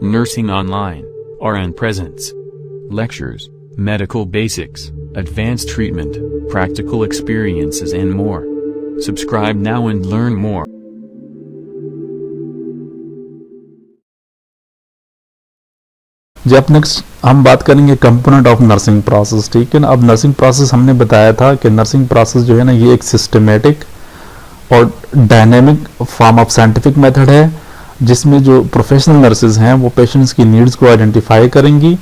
Nursing Online, RN Presence. Lectures, medical basics, advanced treatment, practical experiences and more. Subscribe now and learn more. जी अब next हम बात करेंगे component of nursing process, ठीक है ना। अब नर्सिंग प्रोसेस हमने बताया था कि नर्सिंग प्रोसेस जो है ना ये एक सिस्टमेटिक और dynamic form of scientific method है, जिसमें जो प्रोफेशनल नर्सेज हैं वो पेशेंट्स की नीड्स को आइडेंटिफाई करेंगी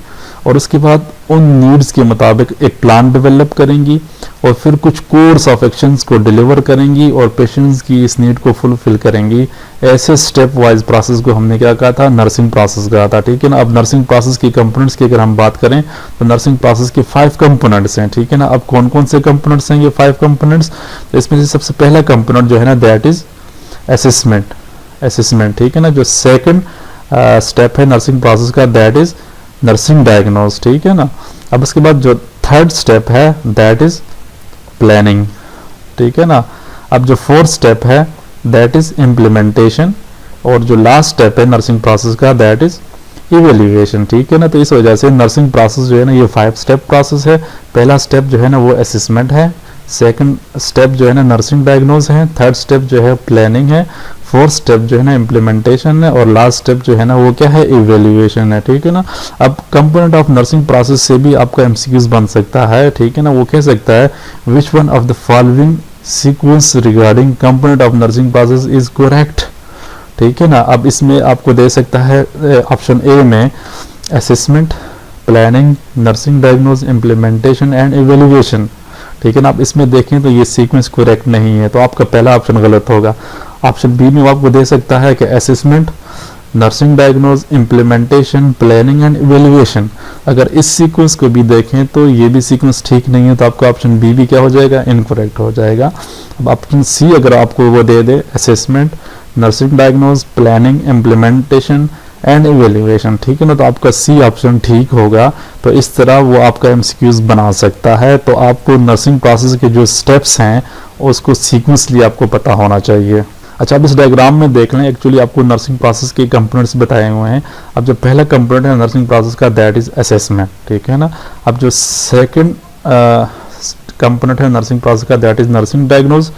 और उसके बाद उन नीड्स के मुताबिक एक प्लान डेवलप करेंगी और फिर कुछ कोर्स ऑफ एक्शंस को डिलीवर करेंगी और पेशेंट्स की इस नीड को फुलफिल करेंगी। ऐसे स्टेप वाइज प्रोसेस को हमने क्या कहा था, नर्सिंग प्रोसेस कहा था, ठीक है ना। अब नर्सिंग प्रोसेस की कंपोनेंट्स की अगर हम बात करें तो नर्सिंग प्रोसेस के 5 कंपोनेंट्स हैं, ठीक है ना। अब कौन कौन से कंपोनेंट्स हैं ये 5 कंपोनेंट्स, तो इसमें से सबसे पहला कंपोनेंट जो है ना दैट इज असेसमेंट, ठीक है ना। जो सेकंड स्टेप है नर्सिंग प्रोसेस का दैट इज नर्सिंग डायग्नोस, ठीक है ना। अब उसके बाद जो थर्ड स्टेप है दैट इज प्लानिंग, ठीक है ना। अब जो फोर्थ स्टेप है दैट इज इम्प्लीमेंटेशन और जो लास्ट स्टेप है नर्सिंग प्रोसेस का दैट इज इवेल्युएशन, ठीक है ना। तो इस वजह से नर्सिंग प्रोसेस जो है ना ये 5 स्टेप प्रोसेस है। पहला स्टेप जो है ना वो असेसमेंट है, सेकंड स्टेप जो है ना नर्सिंग डायग्नोस है, थर्ड स्टेप जो है प्लानिंग है, फोर्थ स्टेप जो है ना इम्प्लीमेंटेशन है और लास्ट स्टेप जो है ना वो क्या है, इवेल्युएशन है, ठीक है ना। अब कंपोनेंट ऑफ नर्सिंग प्रोसेस से भी आपका एमसीक्यूज बन सकता है, ठीक है ना। वो कह सकता है which one of the following sequence regarding component of nursing process is correct, ठीक है ना। अब इसमें आपको दे सकता है ऑप्शन ए में assessment, planning, nursing diagnose, implementation and evaluation, ठीक है ना। अब इसमें देखें तो ये सीक्वेंस करेक्ट नहीं है, तो आपका पहला ऑप्शन गलत होगा। ऑप्शन बी में वो आपको दे सकता है कि assessment, nursing diagnose, implementation, planning and evaluation. अगर इस सीक्वेंस को भी देखें तो ये भी सीक्वेंस ठीक नहीं है, तो आपका ऑप्शन बी भी क्या हो जाएगा, इनकरेक्ट हो जाएगा। अब ऑप्शन सी अगर आपको वो दे दे assessment, nursing diagnose, planning, implementation and evaluation, ठीक है ना, तो आपका सी ऑप्शन ठीक होगा। तो इस तरह वो आपका एमसीक्यूज बना सकता है। तो आपको नर्सिंग प्रोसेस के जो स्टेप्स हैं उसको सीक्वेंसली आपको पता होना चाहिए। अच्छा, अब इस डायग्राम में देख लें, एक्चुअली आपको नर्सिंग प्रोसेस के कंपोनेंट्स बताए हुए हैं। अब जो पहला कंपोनेंट है नर्सिंग प्रोसेस का दैट इज असेसमेंट, ठीक है ना। अब जो सेकंड कंपोनेंट है नर्सिंग प्रोसेस का दैट इज नर्सिंग डायग्नोस,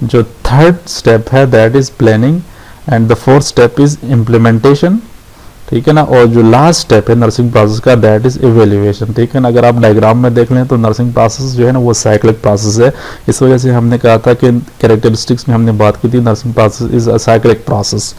जो थर्ड स्टेप है that is planning and the fourth step is implementation, ठीक है ना। और जो लास्ट स्टेप है नर्सिंग प्रोसेस का दैट इज इवेल्युएशन, ठीक है ना। अगर आप डायग्राम में देख लें तो नर्सिंग प्रोसेस जो है ना वो साइक्लिक प्रोसेस है। इस वजह से हमने कहा था कि कैरेक्टरिस्टिक्स में हमने बात की थी nursing process is a cyclic process.